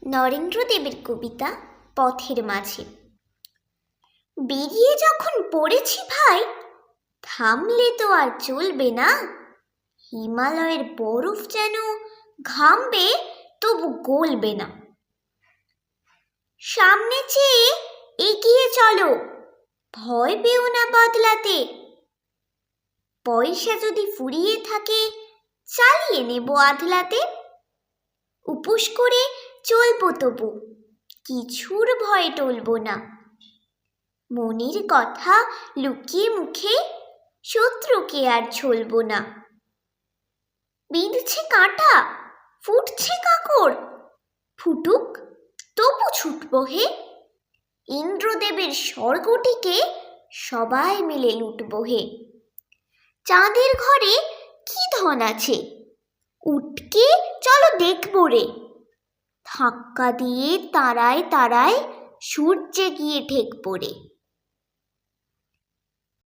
নরেন্দ্রদেবের কবিতা পথের মাঝে। বেরিয়ে যখন পড়েছি ভাই, থামলে তো আর চলবে না। হিমালয়ের বরফ যেন ঘামবে তবু গলবে না। সামনে চেয়ে এগিয়ে চলো, ভয় পেও না বদলাতে। পয়সা যদি ফুরিয়ে থাকে চালিয়ে নেব আধলাতে। উপোস করে চলবো তবু, কিছুর ভয়ে টলবো না। মনের কথা লুকিয়ে মুখে শত্রুকে আর ছলবো না। বিঁধছে কাঁটা, ফুটছে কাঁকড়, ফুটুক তবু ছুটবো হে। ইন্দ্রদেবের স্বর্গটিকে সবাই মিলে লুটবো হে। চাঁদের ঘরে কি ধন আছে, উঠকে চলো দেখবো রে। ধাক্কা দিয়ে তারায় তারায় সূর্যে গিয়ে ঠেকবো রে।